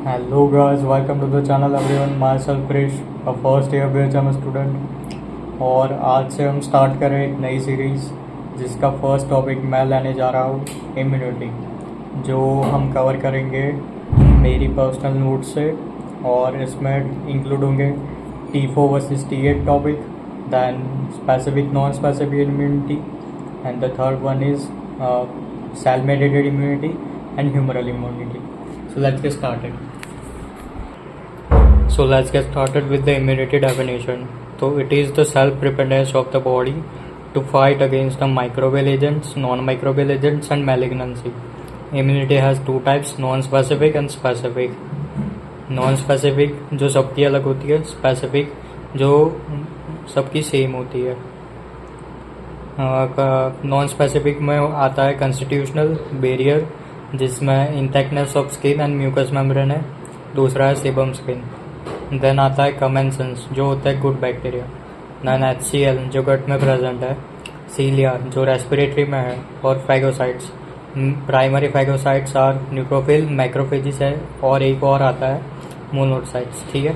Hello guys, welcome to the channel everyone. Myself Krish, a first year BHM student. और आज से हम start करें एक नई सीरीज़ जिसका फर्स्ट टॉपिक मैं लेने जा रहा हूँ इम्यूनिटी, जो हम कवर करेंगे मेरी पर्सनल नोट्स से। और इसमें इंक्लूड होंगे T4 versus T8 topic, then specific non specific immunity, and the third one is cell mediated immunity and humoral immunity. So let's get started. With the immunity definition. So it is the self-preparedness of the body to fight against the microbial agents, non-microbial agents and malignancy. Immunity has two types, non-specific and specific. Non-specific जो सबकी अलग होती है, specific जो सबकी same होती है. Non specific में आता है कंस्टिट्यूशनल बैरियर, जिसमें intactness of skin and mucous membrane है. दूसरा है सेबम स्किन. देन आता है कमेंसेंस जो होता है गुड बैक्टीरिया. देन HCl जो गट में प्रेजेंट है. सीलिया जो रेस्पिरेटरी में है. और phagocytes. Primary phagocytes are neutrophil, macrophages है, और एक और आता है मोनोसाइट्स. ठीक है.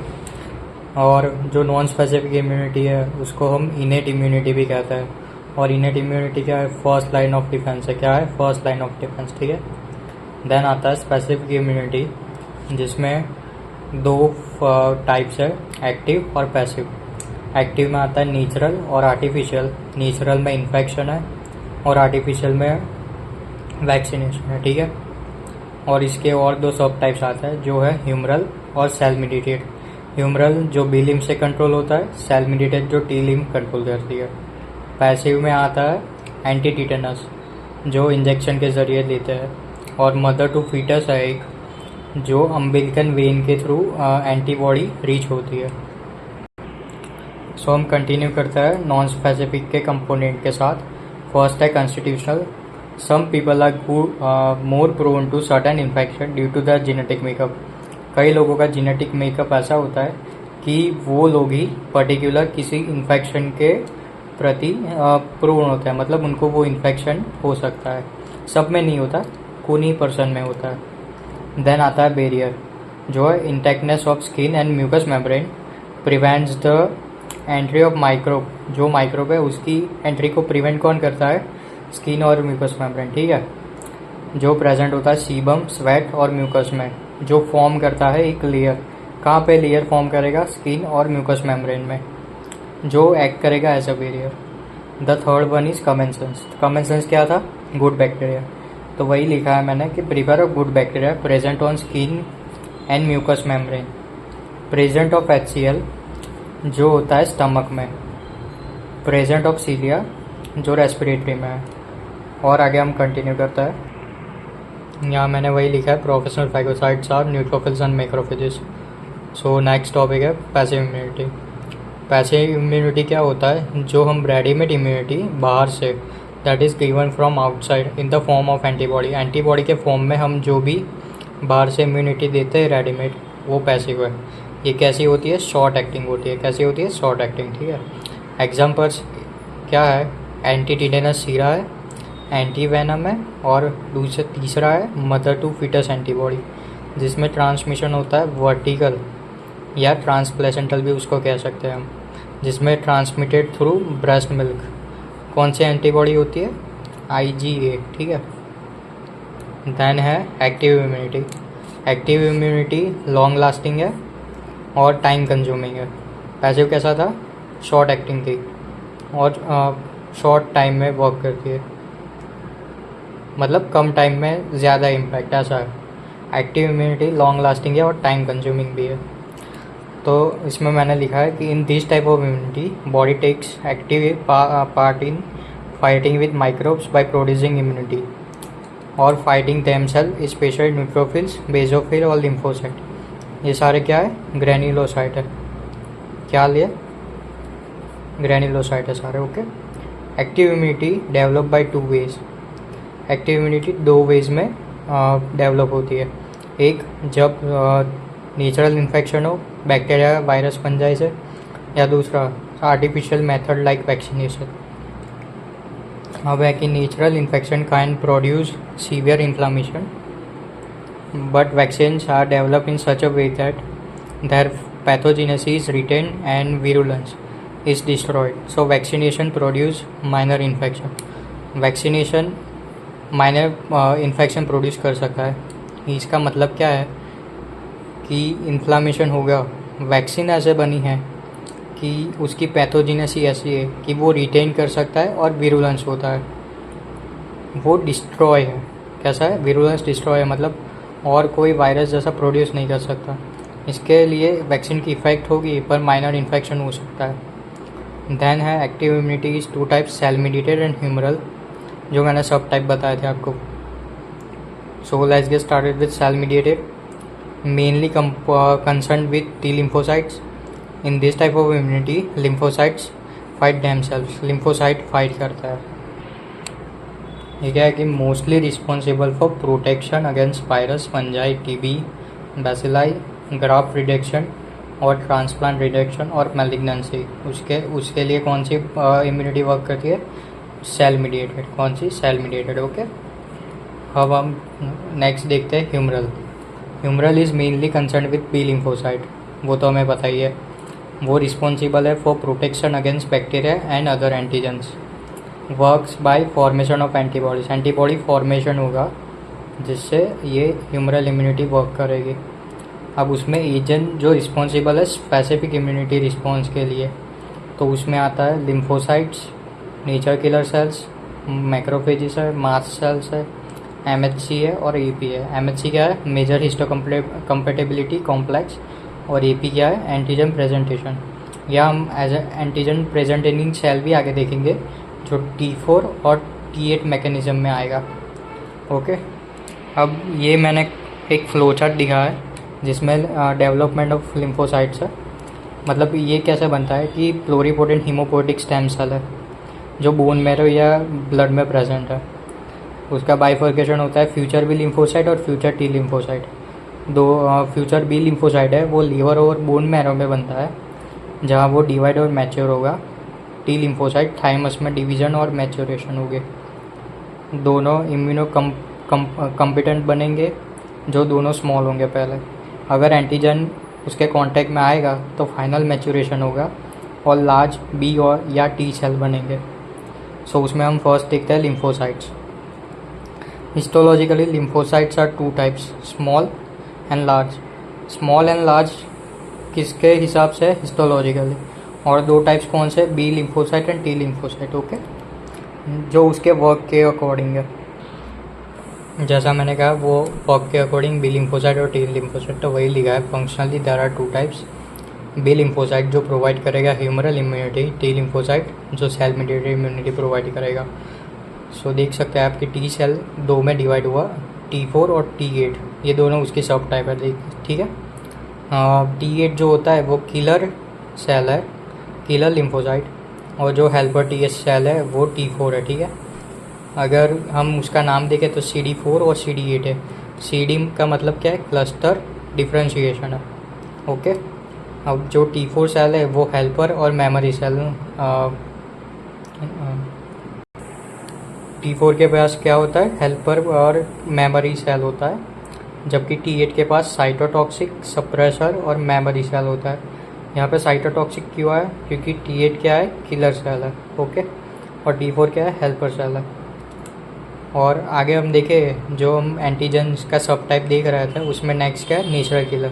और जो नॉन स्पेसिफिक इम्यूनिटी है उसको हम इनेट इम्यूनिटी भी कहते हैं. और इनेट इम्यूनिटी क्या है? फर्स्ट लाइन ऑफ डिफेंस है. क्या है? First line of defence. ठीक है. देन आता है स्पेसिफिक इम्यूनिटी, जिसमें दो टाइप्स है, एक्टिव और पैसिव. एक्टिव में आता है नेचुरल और आर्टिफिशियल. नेचुरल में इन्फेक्शन है और आर्टिफिशियल में वैक्सीनेशन है. ठीक है. और इसके और दो सब टाइप्स आता है, जो है ह्यूमरल और सेल मेडिएटेड. ह्यूमरल जो बी लिम्ब से कंट्रोल होता है, सेल मेडिएटेड जो टी लिम्ब कंट्रोल करती है. पैसिव में आता है एंटी टिटेनस, जो इंजेक्शन के जरिए लेते हैं. और मदर टू फीटस है एक, जो अम्बिलिकल वेन के थ्रू एंटीबॉडी रीच होती है. सो हम कंटिन्यू करते हैं नॉन स्पेसिफिक के कंपोनेंट के साथ. फर्स्ट है constitutional. Some people are more prone to certain infection due to the genetic makeup. कई लोगों का जेनेटिक मेकअप ऐसा होता है कि वो लोग ही पर्टिकुलर किसी इन्फेक्शन के प्रति प्रोन होता है, मतलब उनको वो इन्फेक्शन हो सकता है. सब में नहीं होता, कोई पर्सन में होता है. देन आता है बैरियर, जो है intactness of skin and mucous membrane prevents the entry of microbe. जो माइक्रोब है उसकी एंट्री को प्रिवेंट कौन करता है? स्किन और म्यूकस मेम्ब्रेन. ठीक है. जो प्रेजेंट होता है सीबम, स्वेट और म्यूकस में, जो फॉर्म करता है एक लेयर. कहाँ पे लेयर फॉर्म करेगा? स्किन और म्यूकस मेम्ब्रेन में, जो एक्ट करेगा as a barrier. The third one is commensals. Commensals क्या था? Good bacteria. तो वही लिखा है मैंने कि prepare of good bacteria present on skin and mucous membrane. Present of HCl जो होता है स्टमक में. प्रेजेंट ऑफ सीलिया जो रेस्पिरेटरी में है. और आगे हम कंटिन्यू करता है. यहाँ मैंने वही लिखा है, professional phagocytes are neutrophils and macrophages. So next topic है पैसिव इम्यूनिटी. पैसिव इम्यूनिटी क्या होता है? जो हम रेडीमेड इम्यूनिटी बाहर से, that is given from outside in the form of antibody. Antibody के फॉर्म में हम जो भी बाहर से इम्यूनिटी देते हैं रेडीमेड, वो पैसिव है. ये कैसी होती है? शॉर्ट एक्टिंग होती है. कैसी होती है? Short acting. ठीक है. एग्जाम्पल्स क्या है? एंटी टिटेनस सीरा है, एंटी वेनम है, और तीसरा है मदर टू फीटस एंटीबॉडी, जिसमें ट्रांसमिशन होता है वर्टिकल या ट्रांसप्लेसेंटल भी उसको कह सकते हैं हम, जिसमें ट्रांसमिटेड थ्रू ब्रेस्ट मिल्क. कौन सी एंटीबॉडी होती है? IgA. ठीक है. देन है active immunity. Active immunity long lasting है और टाइम कंज्यूमिंग है. पैसिव कैसा था? शॉर्ट एक्टिंग थी और शॉर्ट टाइम में वर्क करती है, मतलब कम टाइम में ज़्यादा इम्पैक्ट, ऐसा है. एक्टिव इम्यूनिटी लॉन्ग लास्टिंग है और टाइम कंज्यूमिंग भी है. तो इसमें मैंने लिखा है कि in this type of immunity body takes active part in fighting with microbes by producing immunity और fighting themself, specially neutrophils, basophil और लिम्फोसाइट. ये सारे क्या है? ग्रेन्युलोसाइट है. क्या लिए? ग्रेन्युलोसाइट है सारे. Okay. Active immunity develop by 2 ways. Active immunity 2 ways में डेवलप होती है. एक, जब नेचुरल इन्फेक्शन हो, बैक्टीरिया, वायरस, फंजाई से, या दूसरा आर्टिफिशियल मेथड लाइक वैक्सीनेशन. अब है कि natural infection can produce severe inflammation but vaccines are developed in such a way that their pathogenesis is retained and virulence is destroyed. So vaccination produce minor infection. Vaccination minor infection produce कर सकता है। इसका मतलब क्या है कि inflammation होगा। Vaccine ऐसे बनी है कि उसकी पैथोजेनेसी ऐसी है कि वो रिटेन कर सकता है और विरुलेंस होता है, वो डिस्ट्रॉय है। कैसा है? विरुलेंस डिस्ट्रॉय है, मतलब और कोई वायरस जैसा प्रोड्यूस नहीं कर सकता। इसके लिए वैक्सीन की इफ़ेक्ट होगी पर माइनर इन्फेक्शन हो सकता है। देन है active immunity is 2 types, cell mediated and humoral, जो मैंने सब टाइप बताए थे आपको। So let's get started with cell mediated, mainly concern with T lymphocytes. In this type of immunity lymphocytes fight themselves, lymphocyte fight करता है। ये क्या है कि mostly responsible for protection against virus, fungi, TB, bacilli, graft reduction और transplant reduction और malignancy. उसके लिए कौन सी इम्यूनिटी वर्क करती है? Cell mediated. कौन सी? Cell mediated. ओके, अब हम नेक्स्ट देखते हैं humoral. Humoral is mainly concern with B lymphocyte, वो तो हमें पता ही है। वो रिस्पॉन्सिबल है for protection against bacteria and other antigens. Works by formation of antibodies, antibody formation होगा जिससे ये ह्यूमरल इम्यूनिटी वर्क करेगी। अब उसमें एजेंट जो रिस्पॉन्सिबल है स्पेसिफिक इम्यूनिटी रिस्पॉन्स के लिए, तो उसमें आता है lymphocytes, nature killer cells, macrophages है, मास्ट सेल्स है, एमएचसी है और एपी है। एमएचसी क्या है? मेजर हिस्टोकम्पेटेबिलिटी कॉम्प्लेक्स, और एपी क्या है? Antigen presentation. या हम एज एंटीजन प्रेजेंटेटिंग सेल भी आगे देखेंगे जो T4 और T8 मैकेनिज्म में आएगा। ओके, अब ये मैंने एक फ्लो चार्ट दिखा है जिसमें डेवलपमेंट ऑफ लिम्फोसाइट्स है। मतलब ये कैसे बनता है कि प्लोरीपोटेंट हीमोपोएटिक स्टेम सेल है जो बोन मैरो या ब्लड में प्रेजेंट है। उसका बाइफर्केशन होता है फ्यूचर बी लिम्फोसाइट और future T lymphocyte. Future B lymphocyte है वो लीवर और बोन मैरो में बनता है जहाँ वो डिवाइड और मैच्योर होगा। टी लिम्फोसाइट थाइमस में डिवीजन और मैच्योरेशन होंगे। दोनों इम्यूनो कम्पिटेंट बनेंगे जो दोनों स्मॉल होंगे पहले। अगर एंटीजन उसके कांटेक्ट में आएगा तो फाइनल मैच्योरेशन होगा और लार्ज बी और या टी सेल बनेंगे। सो उसमें हम फर्स्ट देखते हैं lymphocytes. Histologically lymphocytes are 2 types, small and large. Small and large किसके हिसाब से? हिस्टोलॉजिकली। और 2 टाइप्स कौन से? B lymphocyte and T lymphocyte. Okay, जो उसके वर्क के अकॉर्डिंग है। जैसा मैंने कहा वो वर्क के अकॉर्डिंग बी लिम्फोसाइट और टी लिम्फोसाइट, तो वही लिखा है। Functionally there are 2 types, B lymphocyte जो प्रोवाइड करेगा ह्यूमरल इम्यूनिटी, टी लिम्फोसाइट जो सेल मीडिएटेड इम्यूनिटी प्रोवाइड करेगा। सो देख सकते हैं आपकी टी सेल 2 में डिवाइड हुआ, T4 और T8, ये दोनों उसकी सब टाइप है। ठीक है, T8 जो होता है वो किलर सेल है, किलर लिम्फोसाइट, और जो हेल्पर TH सेल है वो T4 है। ठीक है, अगर हम उसका नाम देखें तो CD4 और CD8 है। CD का मतलब क्या है? क्लस्टर डिफ्रेंशिएशन है। ओके, अब जो T4 सेल है वो हेल्पर और मेमोरी सेल। T4 के पास क्या होता है? हेल्पर और मेमोरी सेल होता है, जबकि T8 के पास साइटोटॉक्सिक, सप्रेसर और मेमोरी सेल होता है। यहाँ पे साइटोटॉक्सिक क्यों है? क्योंकि T8 क्या है? किलर सेल है। ओके, और T4 क्या है? हेल्पर सेल है। और आगे हम देखें जो हम एंटीजन का सब टाइप देख रहे थे उसमें नेक्स्ट क्या है? नेचुरल किलर,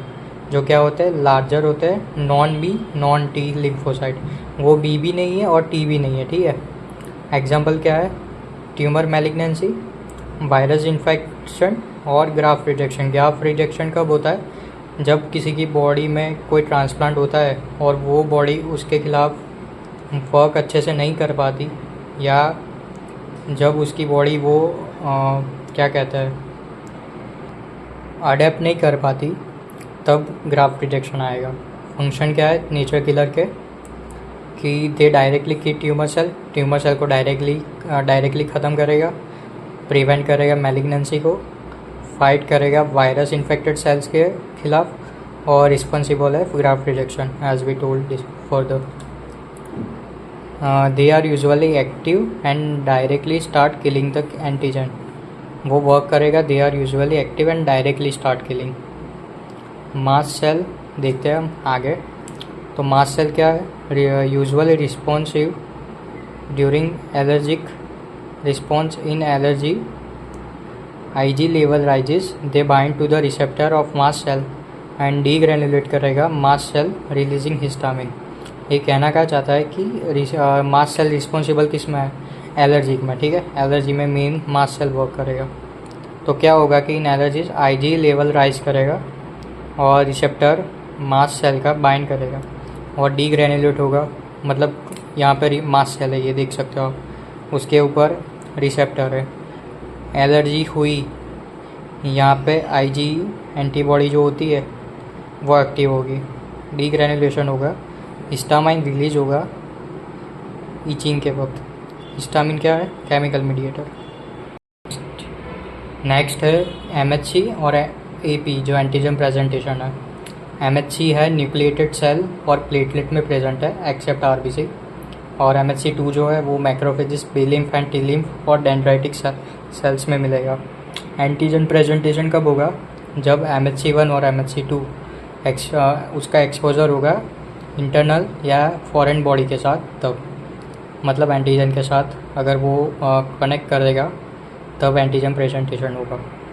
जो क्या होते हैं? लार्जर होते हैं, non B non T lymphocyte. वो बी भी नहीं है और टी भी नहीं है। ठीक है, एग्जाम्पल क्या है? ट्यूमर मैलिग्नेंसी, वायरस इन्फेक्शन और ग्राफ्ट रिजेक्शन। ग्राफ्ट रिजेक्शन कब होता है? जब किसी की बॉडी में कोई ट्रांसप्लांट होता है और वो बॉडी उसके खिलाफ वर्क अच्छे से नहीं कर पाती, या जब उसकी बॉडी वो क्या कहते हैं अडेप्ट नहीं कर पाती, तब ग्राफ्ट रिजेक्शन आएगा। फंक्शन क्या है नेचर किलर के? कि दे डायरेक्टली की ट्यूमर सेल को डायरेक्टली ख़त्म करेगा, प्रिवेंट करेगा मैलिग्नेंसी को, फाइट करेगा वायरस इन्फेक्टेड सेल्स के खिलाफ, और रिस्पॉन्सिबल है graft rejection as we told further. They are usually active and directly start killing the antigen. वो वर्क करेगा, they are usually active and directly start killing. Mast cell देखते हैं हम आगे। तो मास्ट सेल क्या है? Usually responsive during allergic response in allergy IG level rises, they bind to the receptor of mast cell and degranulate करेगा mast cell releasing histamine. ये कहना क्या चाहता है कि मास्ट सेल रिस्पॉन्सिबल किस में है? एलर्जिक में, ठीक है। एलर्जी में मेन मास्ट सेल वर्क करेगा। तो क्या होगा कि इन एलर्जीज IG लेवल राइज करेगा और रिसेप्टर मास्ट सेल का बाइंड करेगा और डीग्रेनुलेट होगा। मतलब यहाँ पर मास्ट सेल है, ये देख सकते हो आप, उसके ऊपर रिसेप्टर है। एलर्जी हुई, यहाँ पे IG एंटीबॉडी जो होती है वो एक्टिव होगी, डीग्रेनुलेशन होगा, हिस्टामाइन रिलीज होगा ईचिंग के वक्त। हिस्टामिन क्या है? Chemical mediator. नेक्स्ट है MHC और AP जो एंटीजन प्रेजेंटेशन है। MHC है न्यूक्लिएटेड सेल और प्लेटलेट में प्रेजेंट है एक्सेप्ट RBC, और MHC2 जो है वो macrophages, B lymph and T lymph और डेंड्राइटिक सेल्स में मिलेगा। एंटीजन प्रेजेंटेशन कब होगा? जब MHC1 और MHC2 उसका एक्सपोजर होगा इंटरनल या फॉरेन बॉडी के साथ, तब मतलब एंटीजन के साथ अगर वो कनेक्ट कर देगा तब एंटीजन प्रेजेंटेशन होगा।